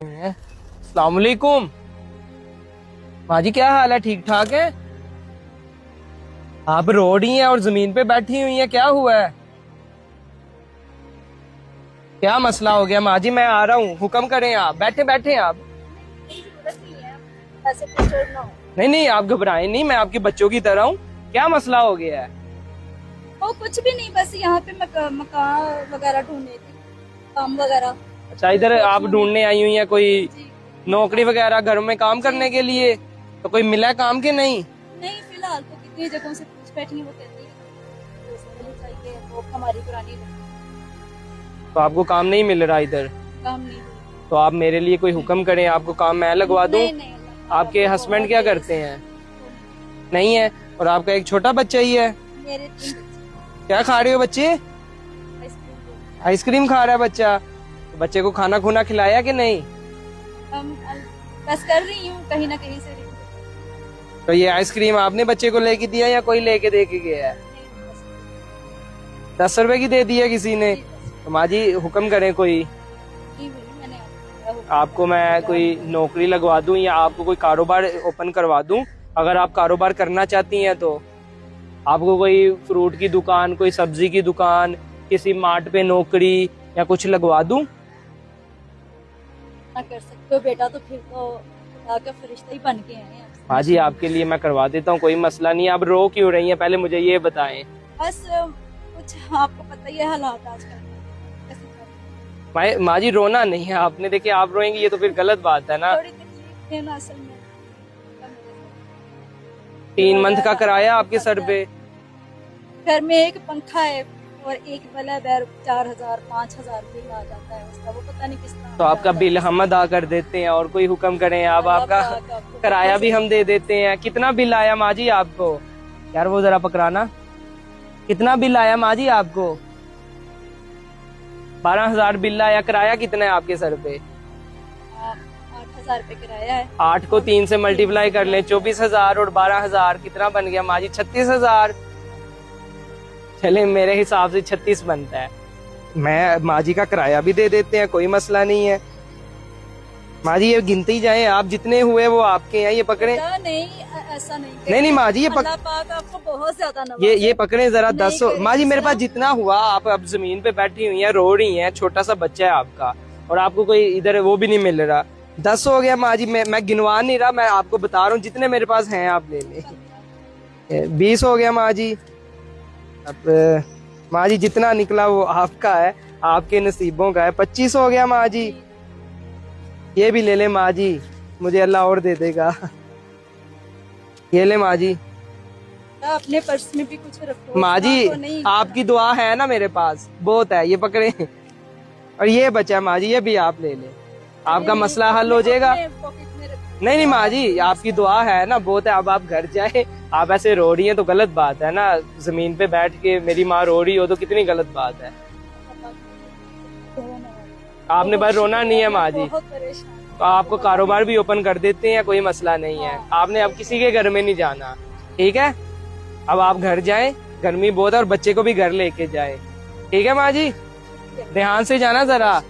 अस्सलाम वालेकुम। माँ जी क्या हाल है, ठीक ठाक है? आप रो रही हैं और जमीन पे बैठी हुई हैं, क्या हुआ है? क्या मसला हो गया माँ जी? मैं आ रहा हूँ, हुक्म करें आप। बैठे बैठे हैं आप। ऐसे डिस्टर्ब ना हो। नहीं नहीं, आप घबराएं नहीं, मैं आपके बच्चों की तरह हूँ। क्या मसला हो गया है? वो कुछ भी नहीं, बस यहाँ पे मकान वगैरह ढूंढने थी, काम वगैरह। अच्छा, इधर आप ढूंढने आई हुई हैं कोई जी। नौकरी वगैरह, घर में काम करने के लिए? तो कोई मिला है काम के नहीं? नहीं, फिलहाल तो कितनी जगहों से पूछ बैठी है, वो कहती है तो उसमें मिल चाहिए, वो हमारी पुरानी लड़की, तो आपको काम नहीं मिल रहा इधर? काम नहीं हुई। तो आप मेरे लिए कोई हुक्म करें, आपको काम मैं लगवा दूं? नहीं नहीं, अल्लाह आपके ताला हस्बैंड बहुत क्या तेज करते हैं? है। नहीं है। और आपका एक छोटा बच्चा ही है? मेरे 3 बच्चे। क्या खा रहे हो बच्चे? आइसक्रीम दो। आइसक्रीम खा रहा है बच्चा? तो बच्चे को खाना खूना खिलाया कि नहीं? बस कर रही हूँ, कहीं ना कहीं से तो ये आइसक्रीम आपने बच्चे को लेके दिया या कोई लेके दे के गया है? 10 रुपए की दे दी है किसी ने? तो माँ जी हुक्म करें कोई, मैंने आपको मैं कोई नौकरी लगवा दूं या आपको कोई कारोबार ओपन करवा दूं? अगर आप कारोबार करना चाहती हैं तो आपको कोई फ्रूट की दुकान, कोई सब्जी की दुकान, किसी मार्ट पे नौकरी या कुछ लगवा दूं? ना कर सकते हो बेटा, तो फिर तो खुदा का फरिश्ता ही बन के आए हैं आपसे। हाँ जी, आपके लिए मैं करवा देता हूँ, कोई मसला नहीं है। आप रो क्यों रही हैं, पहले मुझे ये बताएं। बस कुछ आपको पता ही है हालात आजकल कैसे चल रहे हैं। माँ जी रोना नहीं है, आपने देखे आप रोएंगी ये तो फिर गलत बात है ना। थोड़ी तकलीफ है ना असल में। 3 मंथ का किराया आपके सर पे? घर में एक पंखा है और एक बल्ब है, 4,000 5,000 बिल आ जाता है उसका, वो पता नहीं किस तरह तो आपका बिल हम अदा कर देते हैं, और कोई हुक्म करें आप, आपका किराया भी हम दे देते हैं। कितना बिल आया माँ जी आपको? यार वो जरा पकड़ाना, कितना बिल आया माँ जी आपको? 12,000 बिल आया। किराया कितना है आपके सर पे? 8,000 रुपए किराया है। 8 को 3 से मल्टीप्लाई कर लें, 24,000 और 12,000 कितना बन गया माँ जी? 36,000। चले मेरे हिसाब से 36 बनता है। मैं माँ जी का किराया भी दे देते हैं, कोई मसला नहीं है। माँ जी ये गिनते ही जाएं, आप जितने हुए वो आपके हैं, ये पकड़े। नहीं, ऐसा नहीं नहीं माँ जी, ये अल्लाह पाक आपको बहुत ज्यादा नवाजे। ये पकड़े जरा। नहीं 10 माँ जी मेरे पास जितना हुआ, आप अब जमीन पे बैठी हुई हैं, रो रही हैं, छोटा सा बच्चा है आपका और आपको कोई इधर वो भी नहीं मिल रहा। 10 हो गया माँ जी, मैं गिनवा नहीं रहा, मैं आपको बता रहा हूँ जितने मेरे पास हैं आप ले लें। 20 हो गया माँ जी। अब माँ जी जितना निकला वो आपका है, आपके नसीबों का है। 25 हो गया माँ जी, ये भी ले ले माँ जी, मुझे अल्लाह और दे देगा। ये ले माँ जी। अपने पर्स में भी कुछ रखो माँ जी नहीं। आपकी दुआ है ना मेरे पास, बहुत है, ये पकड़े। और ये बचा माँ जी, ये भी आप ले ले, आपका मसला हल हो जाएगा। नहीं नहीं माँ जी, आपकी दुआ है ना, बहुत है। अब आप घर जाए, आप ऐसे रो रही हैं तो गलत बात है ना। जमीन पे बैठ के मेरी माँ रो रही हो तो कितनी गलत बात है। आपने बस रोना नहीं है माँ जी, तो आपको कारोबार भी ओपन कर देते हैं, कोई मसला नहीं है। आपने अब किसी के घर में नहीं जाना, ठीक है? अब आप घर जाएं, गर्मी बहुत है, और बच्चे को भी घर लेके जाएं, ठीक है माँ जी? ध्यान से जाना जरा।